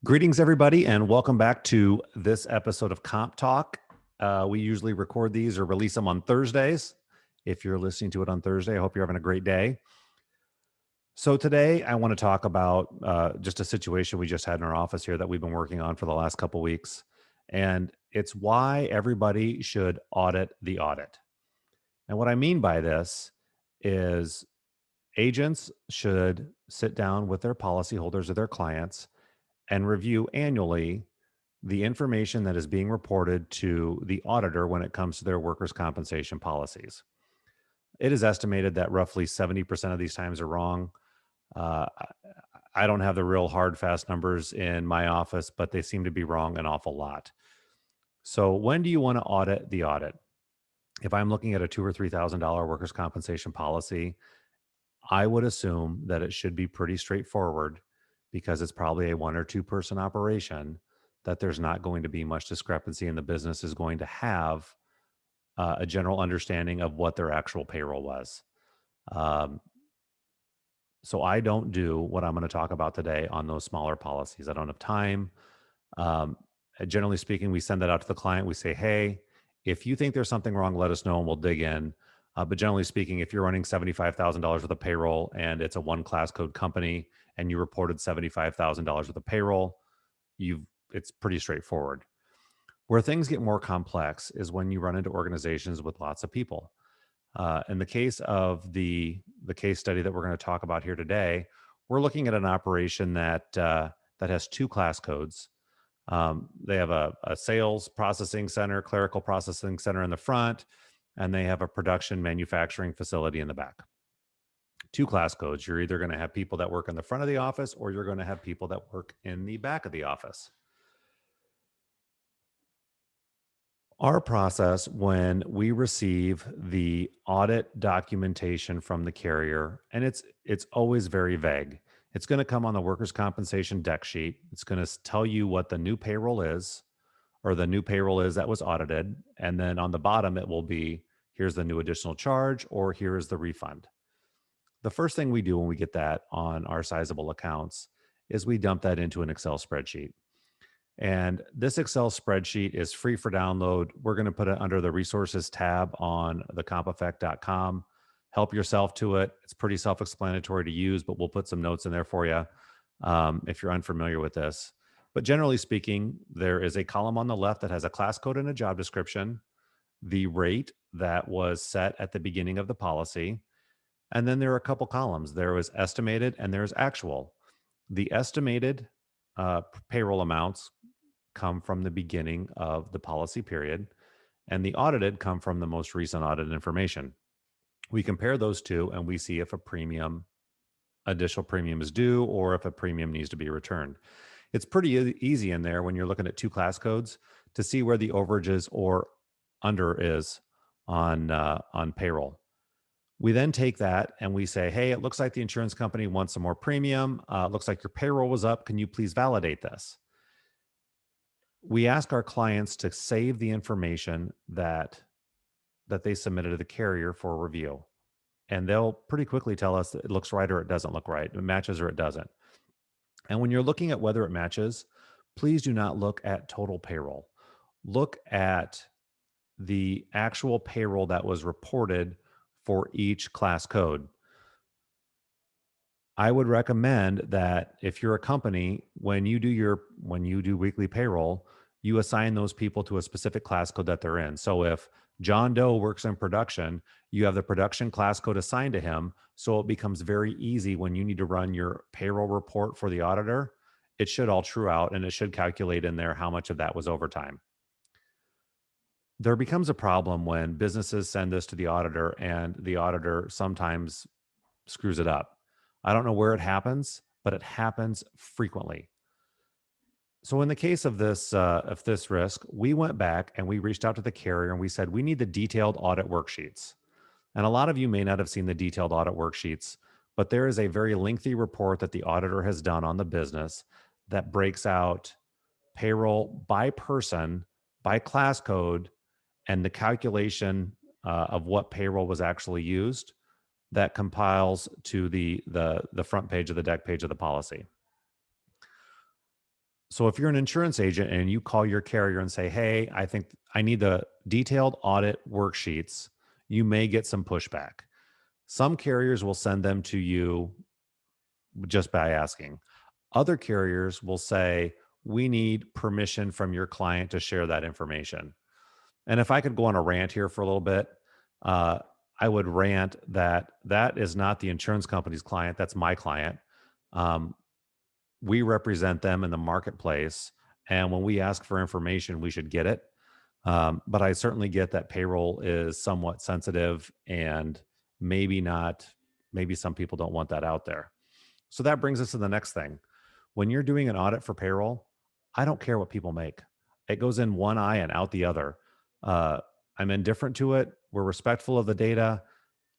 Greetings, everybody, and welcome back to this episode of Comp Talk. We usually record these or release them on Thursdays. If you're listening to it on Thursday, I hope you're having a great day. So today I want to talk about just a situation we just had in our office here that we've been working on for the last couple of weeks. And it's why everybody should audit the audit. And what I mean by this is agents should sit down with their policyholders or their clients and review annually the information that is being reported to the auditor when it comes to their workers' compensation policies. It is estimated that roughly 70% of these times are wrong. Uh, I don't have the real hard, fast numbers in my office, but they seem to be wrong an awful lot. So, when do you want to audit the audit? If I'm looking at a $2,000 or $3,000 workers' compensation policy, I would assume that it should be pretty straightforward because it's probably a 1 or 2 person operation, that there's not going to be much discrepancy and the business is going to have a general understanding of what their actual payroll was. Um, so I don't do what I'm going to talk about today on those smaller policies. I don't have time. Um, Generally speaking, we send that out to the client. We say, hey, if you think there's something wrong, let us know and we'll dig in. But generally speaking, if you're running $75,000 worth of payroll and it's a one class code company and you reported $75,000 worth of payroll, it's pretty straightforward. Where things get more complex is when you run into organizations with lots of people. In the case of the case study that we're going to talk about here today, we're looking at an operation that has 2 class codes. They have a sales processing center, clerical processing center in the front, and they have a production manufacturing facility in the back. 2 class codes. You're either going to have people that work in the front of the office or you're going to have people that work in the back of the office. Our process when we receive the audit documentation from the carrier, and it's always very vague. It's going to come on the workers' compensation deck sheet. It's going to tell you what the new payroll is, or the new payroll is that was audited, and then on the bottom it will be, here's the new additional charge, or here is the refund. The first thing we do when we get that on our sizable accounts is we dump that into an Excel spreadsheet. And this Excel spreadsheet is free for download. We're going to put it under the resources tab on thecompeffect.com. Help yourself to it. It's pretty self-explanatory to use, but we'll put some notes in there for you if you're unfamiliar with this. But generally speaking, there is a column on the left that has a class code and a job description, the rate that was set at the beginning of the policy, and then there are a couple columns. There was estimated and there's actual. The estimated payroll amounts come from the beginning of the policy period, and the audited come from the most recent audit information. We compare those two and we see if additional premium is due or if a premium needs to be returned. It's pretty easy in there when you're looking at 2 class codes to see where the overages or under is on payroll. We then take that and we say, hey, it looks like the insurance company wants some more premium. It looks like your payroll was up. Can you please validate this? We ask our clients to save the information that they submitted to the carrier for review. And they'll pretty quickly tell us that it looks right or it doesn't look right. It matches or it doesn't. And when you're looking at whether it matches, please do not look at total payroll. Look at the actual payroll that was reported for each class code. I would recommend that if you're a company, when you do weekly payroll, you assign those people to a specific class code that they're in. So if John Doe works in production, you have the production class code assigned to him. So it becomes very easy when you need to run your payroll report for the auditor. It should all true out and it should calculate in there how much of that was overtime. There becomes a problem when businesses send this to the auditor and the auditor sometimes screws it up. I don't know where it happens, but it happens frequently. So in the case of this risk, we went back and we reached out to the carrier and we said, we need the detailed audit worksheets. And a lot of you may not have seen the detailed audit worksheets, but there is a very lengthy report that the auditor has done on the business that breaks out payroll by person, by class code, and the calculation of what payroll was actually used that compiles to the front page of the deck page of the policy. So if you're an insurance agent and you call your carrier and say, hey, I think I need the detailed audit worksheets, you may get some pushback. Some carriers will send them to you just by asking. Other carriers will say, we need permission from your client to share that information. And if I could go on a rant here for a little bit, uh, I would rant that that is not the insurance company's client. That's my client. Um, we represent them in the marketplace. And when we ask for information, we should get it. But I certainly get that payroll is somewhat sensitive and maybe not, maybe some people don't want that out there. So that brings us to the next thing. When you're doing an audit for payroll, I don't care what people make. It goes in one eye and out the other. Uh, I'm indifferent to it. We're respectful of the data.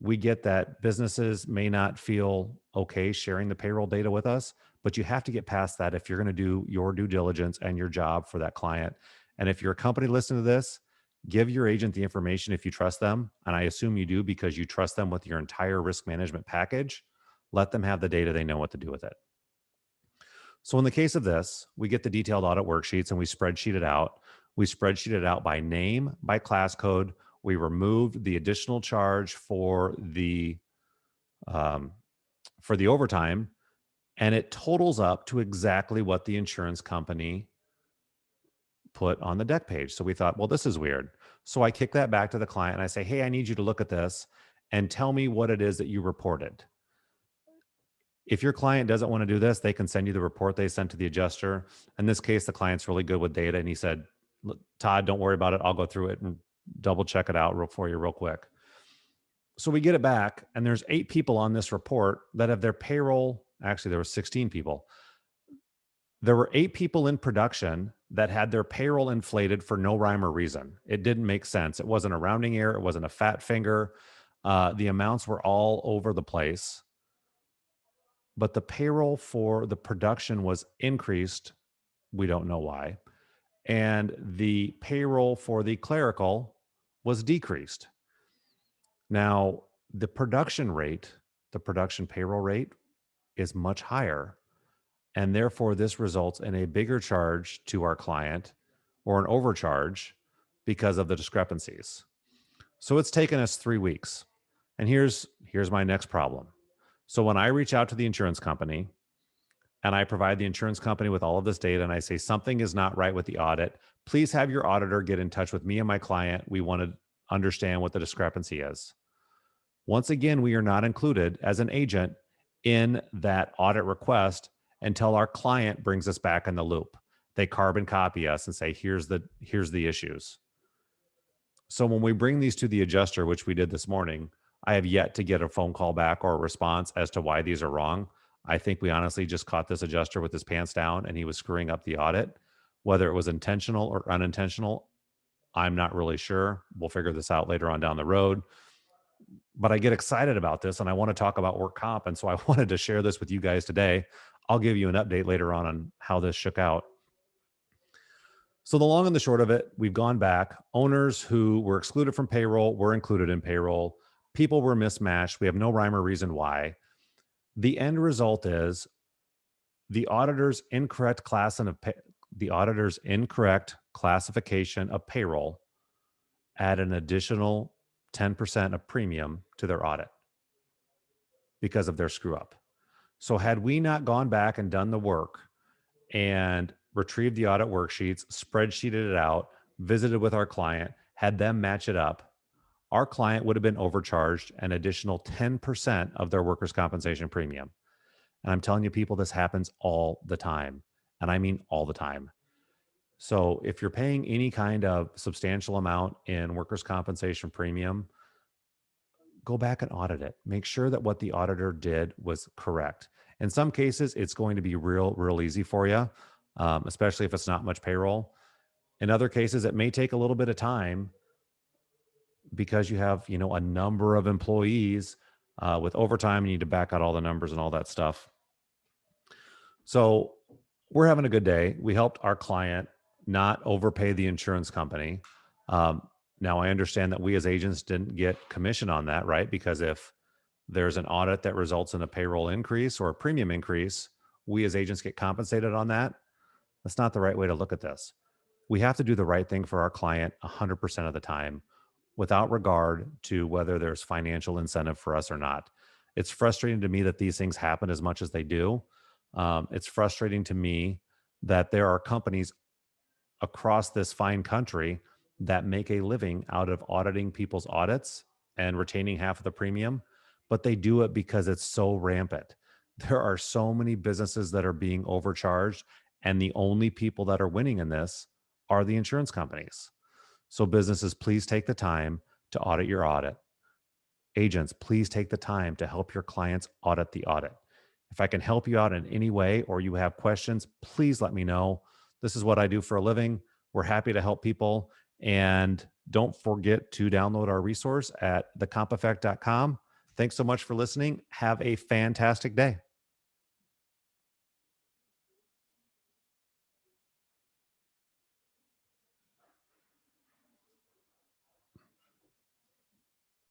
We get that businesses may not feel okay sharing the payroll data with us, but you have to get past that if you're going to do your due diligence and your job for that client. And if you're a company listening to this, give your agent the information if you trust them. And I assume you do because you trust them with your entire risk management package. Let them have the data, they know what to do with it. So in the case of this, we get the detailed audit worksheets and we spreadsheet it out. We spreadsheet it out by name, by class code. We removed the additional charge um, for the overtime, and it totals up to exactly what the insurance company put on the deck page. So we thought, well, this is weird. So I kick that back to the client and I say, hey, I need you to look at this and tell me what it is that you reported. If your client doesn't want to do this, they can send you the report they sent to the adjuster. In this case, the client's really good with data. And he said, Todd, don't worry about it. I'll go through it and double check it out for you real quick. So we get it back, and there's 8 people on this report that have their payroll. Actually, there were 16 people. There were 8 people in production that had their payroll inflated for no rhyme or reason. It didn't make sense. It wasn't a rounding error. It wasn't a fat finger. The amounts were all over the place. But the payroll for the production was increased. We don't know why. And the payroll for the clerical was decreased. Now, the production payroll rate is much higher. And therefore, this results in a bigger charge to our client or an overcharge because of the discrepancies. So it's taken us 3 weeks. And here's my next problem. So when I reach out to the insurance company and I provide the insurance company with all of this data and I say something is not right with the audit, please have your auditor get in touch with me and my client. We want to understand what the discrepancy is. Once again, we are not included as an agent in that audit request until our client brings us back in the loop. They carbon copy us and say, here's the issues. So when we bring these to the adjuster, which we did this morning, I have yet to get a phone call back or a response as to why these are wrong. I think we honestly just caught this adjuster with his pants down and he was screwing up the audit. Whether it was intentional or unintentional, I'm not really sure. We'll figure this out later on down the road. But I get excited about this and I want to talk about work comp. And so I wanted to share this with you guys today. I'll give you an update later on how this shook out. So the long and the short of it, we've gone back. Owners who were excluded from payroll were included in payroll. People were mismatched. We have no rhyme or reason why. The end result is the auditor's incorrect classification of payroll add an additional 10% of premium to their audit because of their screw up. So had we not gone back and done the work and retrieved the audit worksheets, spreadsheeted it out, visited with our client, had them match it up, our client would have been overcharged an additional 10% of their workers' compensation premium. And I'm telling you, people, this happens all the time. And I mean all the time. So if you're paying any kind of substantial amount in workers' compensation premium, go back and audit it. Make sure that what the auditor did was correct. In some cases, it's going to be real easy for you, especially if it's not much payroll. In other cases, it may take a little bit of time because you have, a number of employees with overtime. You need to back out all the numbers and all that stuff. So we're having a good day. We helped our client not overpay the insurance company. Now, I understand that we as agents didn't get commission on that, right? Because if there's an audit that results in a payroll increase or a premium increase, we as agents get compensated on that. That's not the right way to look at this. We have to do the right thing for our client 100% of the time without regard to whether there's financial incentive for us or not. It's frustrating to me that these things happen as much as they do. It's frustrating to me that there are companies across this fine country that make a living out of auditing people's audits and retaining half of the premium, but they do it because it's so rampant. There are so many businesses that are being overcharged, and the only people that are winning in this are the insurance companies. So, businesses, please take the time to audit your audit. Agents, please take the time to help your clients audit the audit. If I can help you out in any way or you have questions, please let me know. This is what I do for a living. We're happy to help people. And don't forget to download our resource at thecompeffect.com. Thanks so much for listening. Have a fantastic day.